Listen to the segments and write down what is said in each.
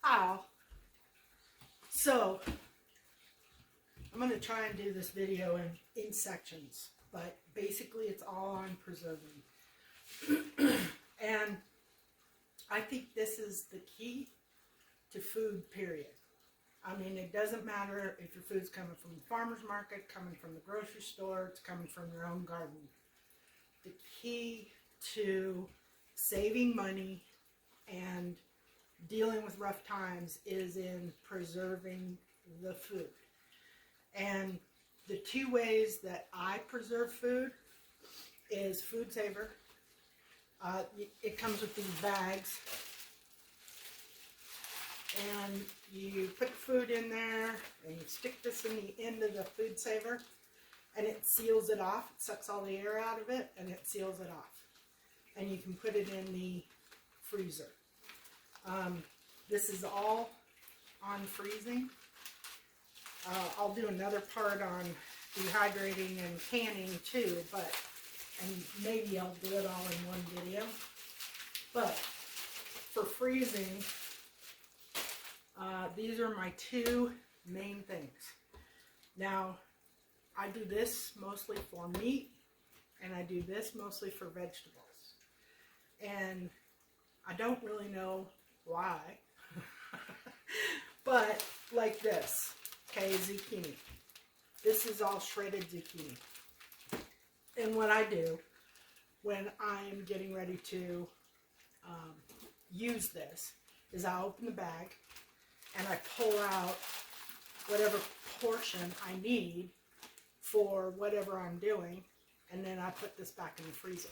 Ow. So, I'm going to try and do this video in sections, but basically it's all on preserving. And I think this is the key to food, period. I mean, it doesn't matter if your food's coming from the farmer's market, coming from the grocery store, it's coming from your own garden. The key to saving money and dealing with rough times is in preserving the food. And the two ways that I preserve food is Food Saver. It comes with these bags. And you put the food in there, and you stick this in the end of the Food Saver, and it seals it off. It sucks all the air out of it, and it seals it off. And you can put it in the freezer. This is all on freezing. I'll do another part on dehydrating and canning too, and maybe I'll do it all in one video. But for freezing, these are my two main things. Now, I do this mostly for meat, and I do this mostly for vegetables. And I don't really know why, but like this, okay, zucchini. This is all shredded zucchini. And what I do when I'm getting ready to use this is I open the bag and I pull out whatever portion I need for whatever I'm doing, and then I put this back in the freezer.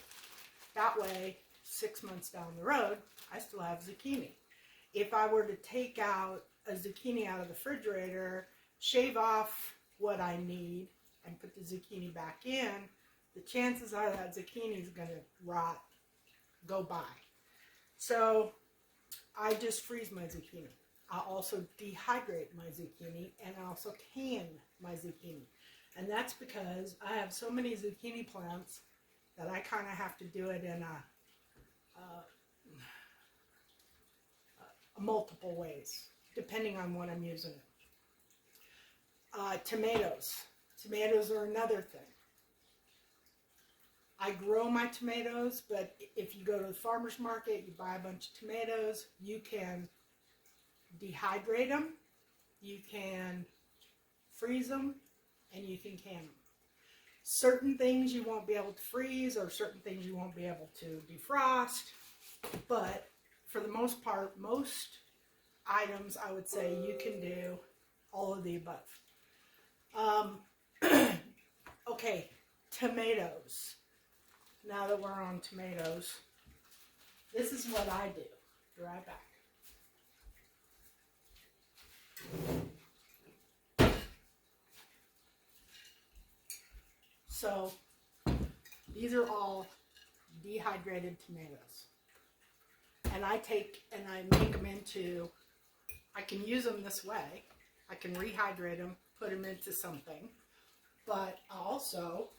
That way, 6 months down the road, I still have zucchini. If I were to take out a zucchini out of the refrigerator, shave off what I need, and put the zucchini back in, the chances are that zucchini is going to rot, go by. So I just freeze my zucchini. I also dehydrate my zucchini, and I also can my zucchini. And that's because I have so many zucchini plants that I kind of have to do it in multiple ways, depending on what I'm using it. Tomatoes. Tomatoes are another thing. I grow my tomatoes, but if you go to the farmer's market, you buy a bunch of tomatoes, you can dehydrate them, you can freeze them, and you can can them. Certain things you won't be able to freeze, or certain things you won't be able to defrost, but for the most part, most items I would say you can do all of the above. Okay, tomatoes. Now that we're on tomatoes, this is what I do. Be right back. So, these are all dehydrated tomatoes. And I take and I make them into, I can use them this way. I can rehydrate them, put them into something. But I also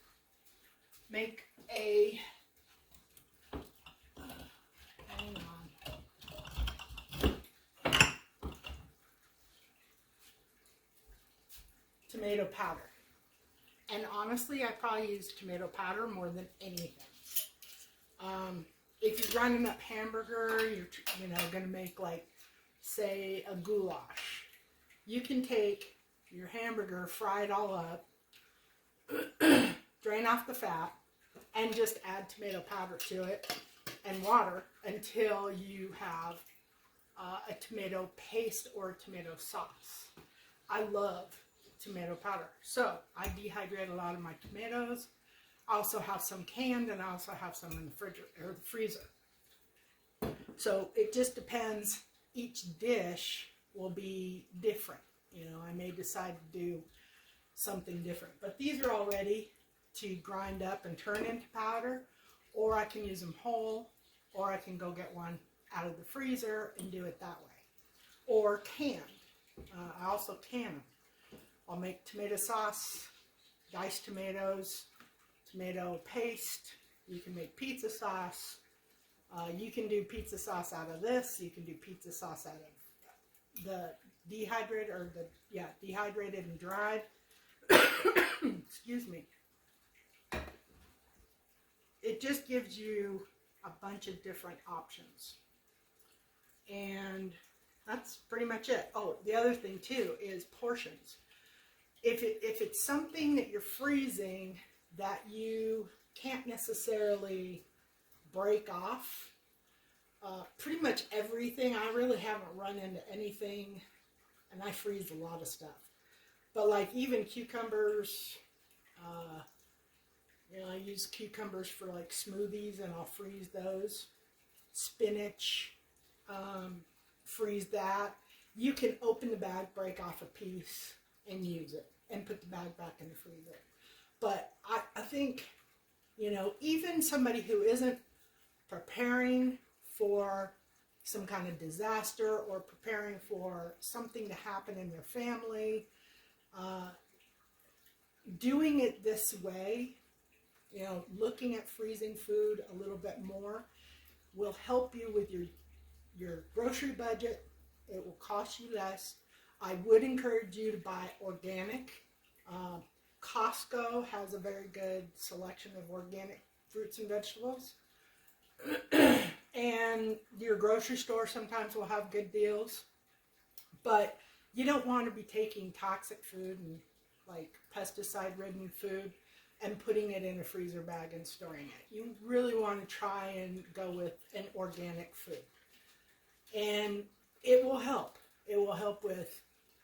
make a, hang on, tomato powder. And honestly, I probably use tomato powder more than anything. If you're grinding up hamburger, you're going to make, like, say, a goulash. You can take your hamburger, fry it all up, drain off the fat, and just add tomato powder to it and water until you have a tomato paste or a tomato sauce. I love tomato powder. So I dehydrate a lot of my tomatoes. I also have some canned, and I also have some in the refrigerator or the freezer. So it just depends. Each dish will be different. You know, I may decide to do something different. But these are all ready to grind up and turn into powder, or I can use them whole, or I can go get one out of the freezer and do it that way. Or canned. I also can them. I'll make tomato sauce, diced tomatoes, tomato paste. You can make pizza sauce. You can do pizza sauce out of this. You can do pizza sauce out of the dehydrated, or the, yeah, dehydrated and dried. Excuse me. It just gives you a bunch of different options. And that's pretty much it. Oh, the other thing too is portions. If it's something that you're freezing that you can't necessarily break off, pretty much everything, I really haven't run into anything, and I freeze a lot of stuff. But like even cucumbers, you know, I use cucumbers for like smoothies, and I'll freeze those. Spinach, freeze that. You can open the bag, break off a piece, and use it, and put the bag back in the freezer. But I think, you know, even somebody who isn't preparing for some kind of disaster or preparing for something to happen in their family, doing it this way, you know, looking at freezing food a little bit more will help you with your grocery budget. It will cost you less. I would encourage you to buy organic. Costco has a very good selection of organic fruits and vegetables. And your grocery store sometimes will have good deals. But you don't want to be taking toxic food and like pesticide-ridden food and putting it in a freezer bag and storing it. You really want to try and go with an organic food. And it will help. It will help with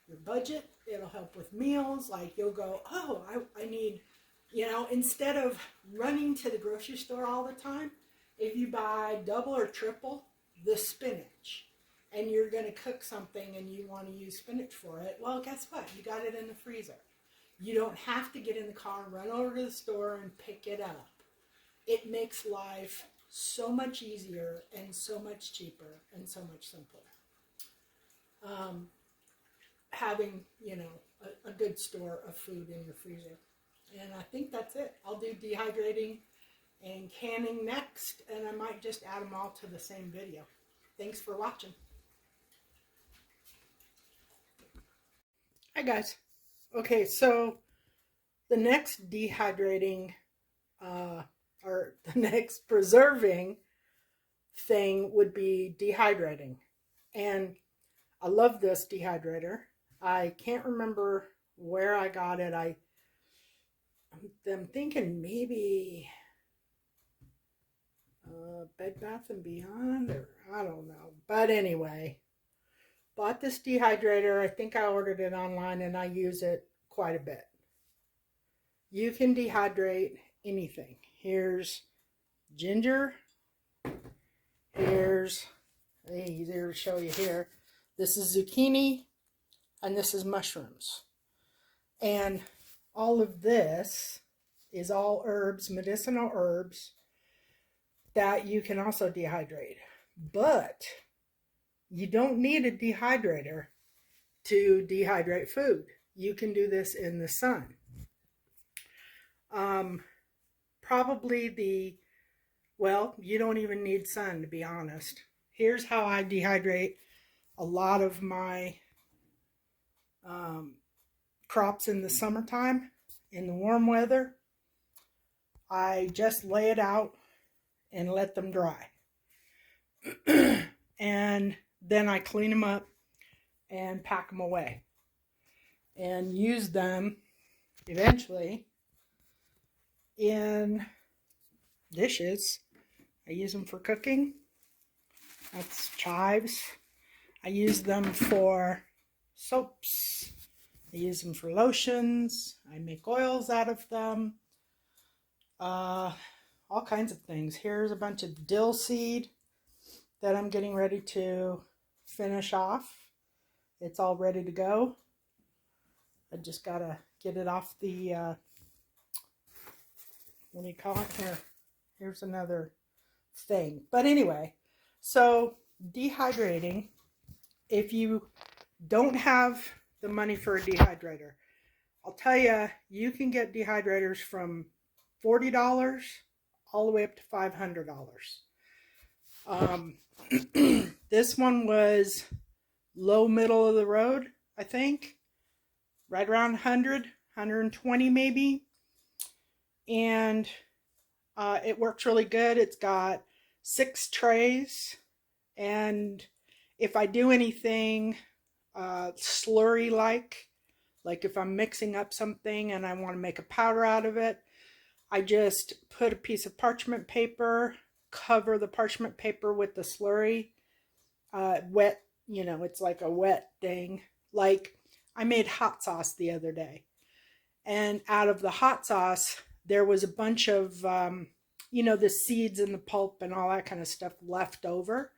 your budget. It'll help with meals. Like you'll go, oh, I need, you know, instead of running to the grocery store all the time, if you buy double or triple the spinach and you're going to cook something and you want to use spinach for it, well, guess what? You got it in the freezer. You don't have to get in the car and run over to the store and pick it up. It makes life so much easier and so much cheaper and so much simpler. Having, you know, a good store of food in your freezer. And I think that's it. I'll do dehydrating and canning next, and I might just add them all to the same video. Thanks for watching. Hi guys. Okay, so the next dehydrating or the next preserving thing would be dehydrating. And I love this dehydrator. I can't remember where I got it. I'm thinking maybe Bed Bath & Beyond, or I don't know. But anyway, bought this dehydrator. I think I ordered it online, and I use it quite a bit. You can dehydrate anything. Here's ginger. Here's, easier to show you here. This is zucchini, and this is mushrooms. And all of this is all herbs, medicinal herbs, that you can also dehydrate. But you don't need a dehydrator to dehydrate food. You can do this in the sun. Probably well, you don't even need sun, to be honest. Here's how I dehydrate a lot of my crops in the summertime. In the warm weather, I just lay it out and let them dry. And then I clean them up and pack them away and use them eventually in dishes. I use them for cooking. That's chives. I use them for soaps. I use them for lotions. I make oils out of them. All kinds of things. Here's a bunch of dill seed that I'm getting ready to finish off. It's all ready to go. I just gotta get it off the, what do you call it here? Here's another thing. But anyway, so dehydrating, if you don't have the money for a dehydrator, I'll tell you, you can get dehydrators from $40 all the way up to $500. This one was low middle of the road, I think. Right around 100, 120 maybe. And it works really good. It's got 6 trays. And if I do anything slurry like if I'm mixing up something and I want to make a powder out of it, I just put a piece of parchment paper, cover the parchment paper with the slurry, wet, it's like a wet thing. Like I made hot sauce the other day, and out of the hot sauce, there was a bunch of, the seeds and the pulp and all that kind of stuff left over.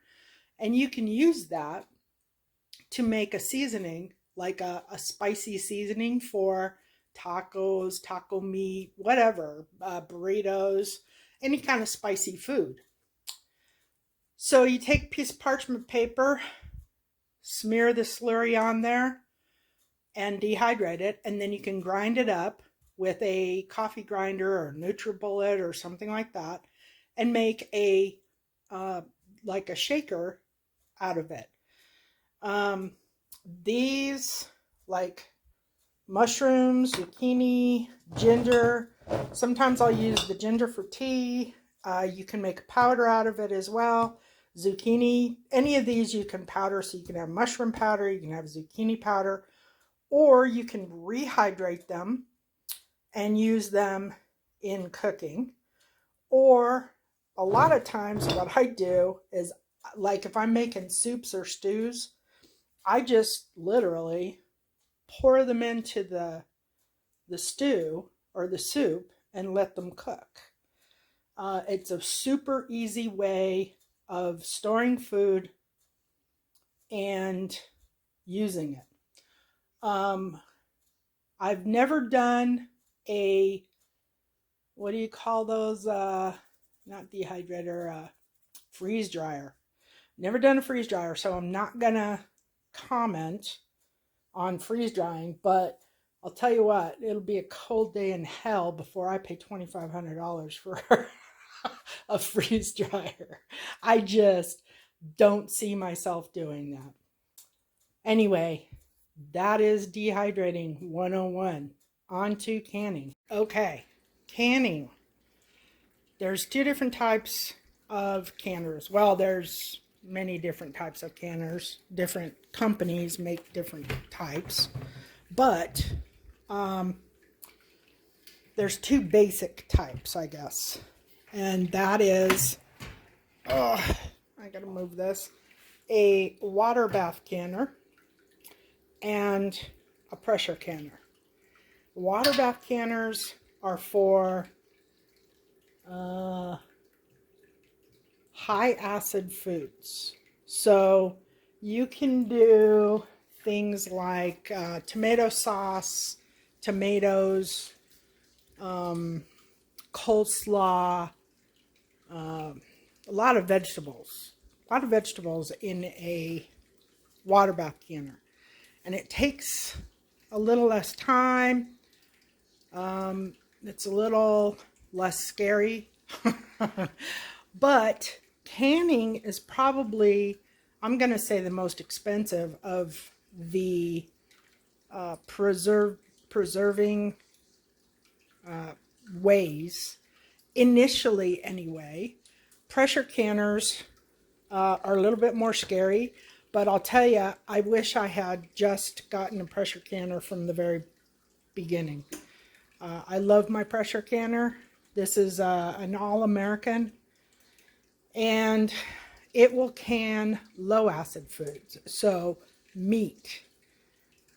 And you can use that to make a seasoning, like a spicy seasoning for tacos, taco meat, whatever, burritos, any kind of spicy food. So you take a piece of parchment paper, smear the slurry on there, and dehydrate it, and then you can grind it up with a coffee grinder or NutriBullet or something like that, and make a like a shaker out of it. These, like mushrooms, zucchini, ginger. Sometimes I'll use the ginger for tea. You can make a powder out of it as well. Zucchini, any of these you can powder, so you can have mushroom powder, you can have zucchini powder, or you can rehydrate them and use them in cooking. Or a lot of times what I do is, like if I'm making soups or stews, I just literally pour them into the stew or the soup and let them cook. It's a super easy way of storing food and using it. I've never done a, what do you call those? Not dehydrator, freeze dryer. Never done a freeze dryer, so I'm not gonna comment on freeze drying, but I'll tell you what, it'll be a cold day in hell before I pay $2,500 for a freeze dryer. I just don't see myself doing that. Anyway, that is dehydrating 101. On to canning. Okay, canning. There's 2 different types of canners. Well, there's many different types of canners. Different companies make different types. But there's 2 basic types, I guess. And that is, I gotta move this, a water bath canner and a pressure canner. Water bath canners are for high acid foods. So you can do things like tomato sauce, tomatoes, coleslaw, a lot of vegetables. A lot of vegetables in a water bath canner. And it takes a little less time. It's a little less scary. But canning is probably, I'm going to say, the most expensive of the preserving ways. Initially, anyway. Pressure canners are a little bit more scary. But I'll tell you, I wish I had just gotten a pressure canner from the very beginning. I love my pressure canner. This is an All-American. And it will can low acid foods. So meat.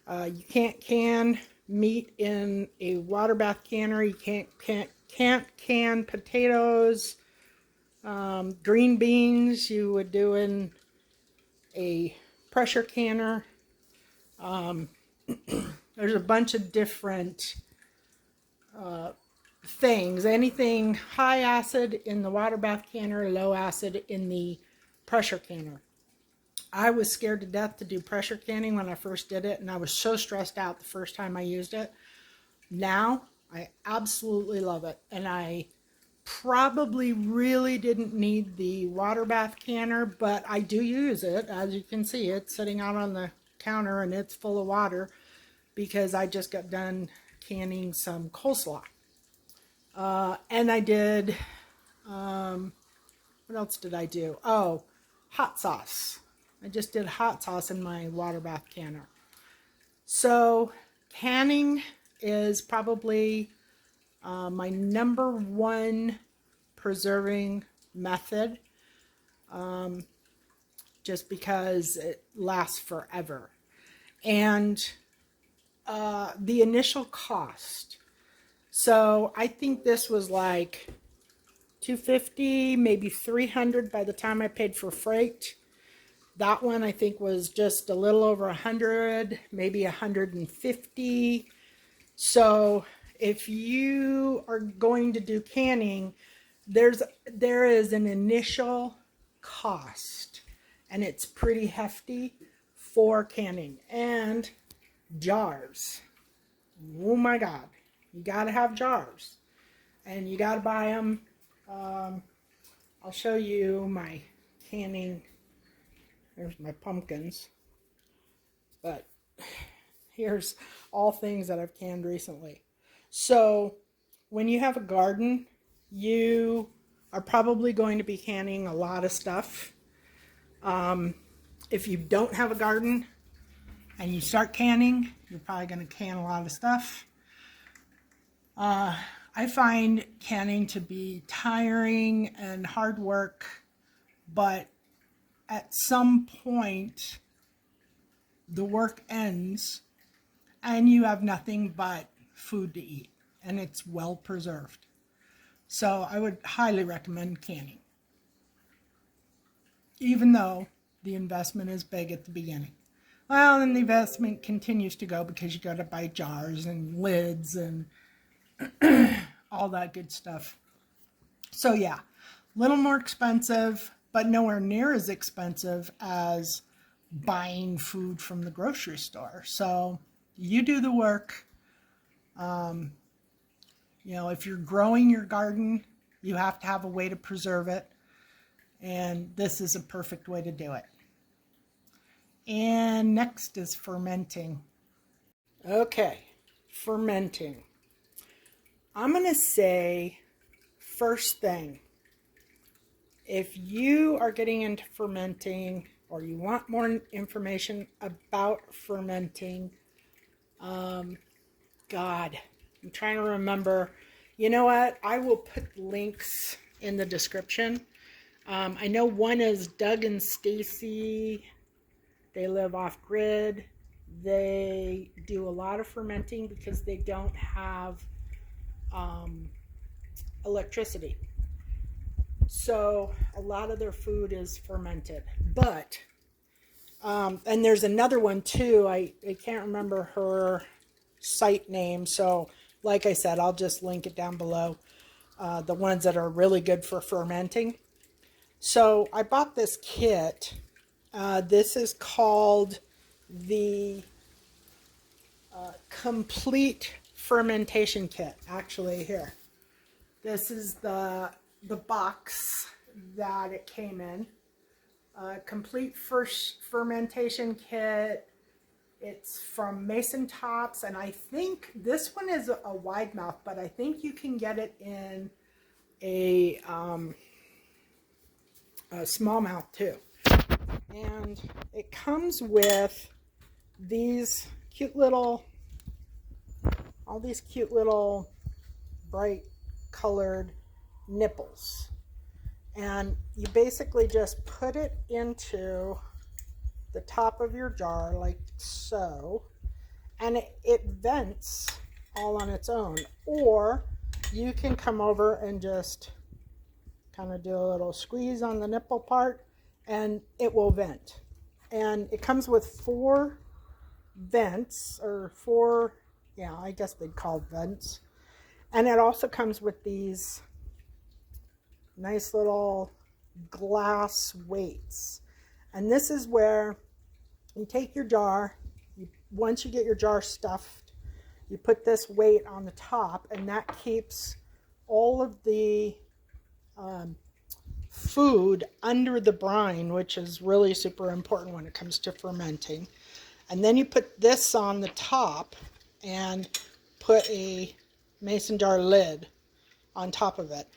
You can't can meat in a water bath canner. You can't can potatoes, green beans. You would do in a pressure canner. There's a bunch of different things. Anything high acid in the water bath canner, low acid in the pressure canner. I was scared to death to do pressure canning when I first did it, and I was so stressed out the first time I used it. Now I absolutely love it, and I probably really didn't need the water bath canner, but I do use it. As you can see, it's sitting out on the counter and it's full of water because I just got done canning some coleslaw. And I did, what else did I do? Oh, hot sauce. I just did hot sauce in my water bath canner. So canning is probably my number one preserving method, just because it lasts forever. And the initial cost. So I think this was like $250, maybe $300 by the time I paid for freight. That one I think was just a little over $100, maybe $150. So if you are going to do canning, there is an initial cost, and it's pretty hefty for canning. And jars. Oh my God. You got to have jars. And you got to buy them. I'll show you my canning. There's my pumpkins. But here's all things that I've canned recently. So when you have a garden, you are probably going to be canning a lot of stuff. If you don't have a garden and you start canning, you're probably going to can a lot of stuff. I find canning to be tiring and hard work, but at some point the work ends and you have nothing but food to eat, and it's well preserved. So I would highly recommend canning, even though the investment is big at the beginning. Well, and the investment continues to go because you got to buy jars and lids and all that good stuff. So yeah, a little more expensive, but nowhere near as expensive as buying food from the grocery store. So you do the work. You know, if you're growing your garden, you have to have a way to preserve it. And this is a perfect way to do it. And next is fermenting. Okay, fermenting. I'm going to say, first thing, if you are getting into fermenting or you want more information about fermenting, God, I'm trying to remember. You know what? I will put links in the description. I know one is Doug and Stacy. They live off grid. They do a lot of fermenting because they don't have electricity. So a lot of their food is fermented. But, and there's another one too. I can't remember her site name. So like I said, I'll just link it down below. The ones that are really good for fermenting. So I bought this kit. This is called the Complete Fermentation Kit. Actually, here. This is the box that it came in. Complete Fermentation Kit. It's from Mason Tops, and I think this one is a wide mouth, but I think you can get it in a smallmouth too. And it comes with these cute little, all these cute little bright colored nipples. And you basically just put it into the top of your jar like so, and it vents all on its own. Or you can come over and just kind of do a little squeeze on the nipple part and it will vent. And it comes with 4 vents, or 4, yeah, I guess they'd call vents. And it also comes with these nice little glass weights. And this is where you take your jar, once you get your jar stuffed, you put this weight on the top, and that keeps all of the food under the brine, which is really super important when it comes to fermenting. And then you put this on the top and put a mason jar lid on top of it.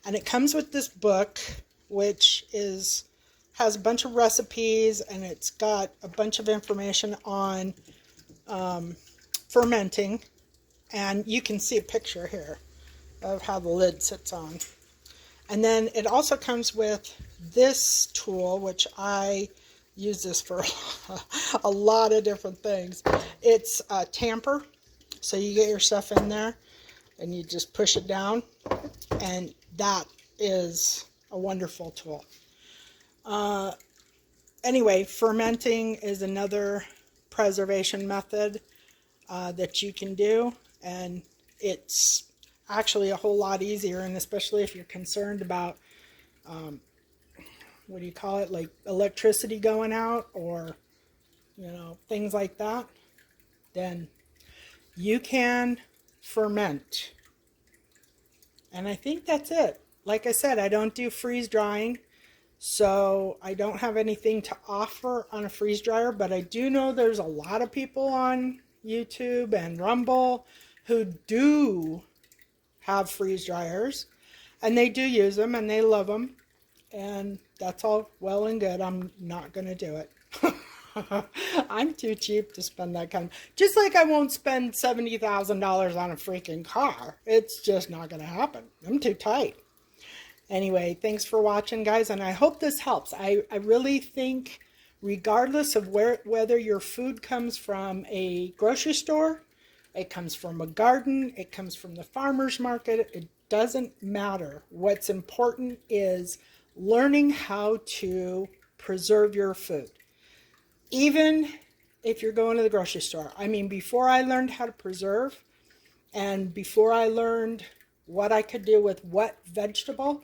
And it comes with this book, which has a bunch of recipes, and it's got a bunch of information on fermenting. And you can see a picture here of how the lid sits on. And then it also comes with this tool, which I use this for a lot of different things. It's a tamper. So you get your stuff in there and you just push it down, and that is a wonderful tool. Anyway, fermenting is another preservation method that you can do, and it's actually a whole lot easier, and especially if you're concerned about what do you call it, like electricity going out, or things like that, then you can ferment. And I think that's it. Like I said, I don't do freeze drying, so I don't have anything to offer on a freeze dryer, but I do know there's a lot of people on YouTube and Rumble who do have freeze dryers, and they do use them and they love them, and that's all well and good. I'm not going to do it. I'm too cheap to spend that kind of, just like I won't spend $70,000 on a freaking car. It's just not going to happen. I'm too tight. Anyway, thanks for watching, guys, and I hope this helps. I really think, regardless of whether your food comes from a grocery store, it comes from a garden, it comes from the farmer's market, it doesn't matter. What's important is learning how to preserve your food. Even if you're going to the grocery store. I mean, before I learned how to preserve, and before I learned what I could do with what vegetable,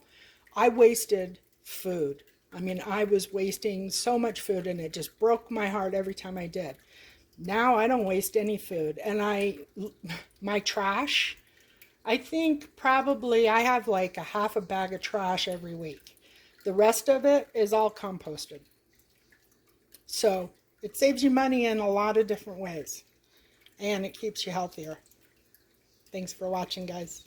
I wasted food. I mean, I was wasting so much food, and it just broke my heart every time I did. Now I don't waste any food. And my trash, I think probably I have like a half a bag of trash every week. The rest of it is all composted. So it saves you money in a lot of different ways, and it keeps you healthier. Thanks for watching, guys.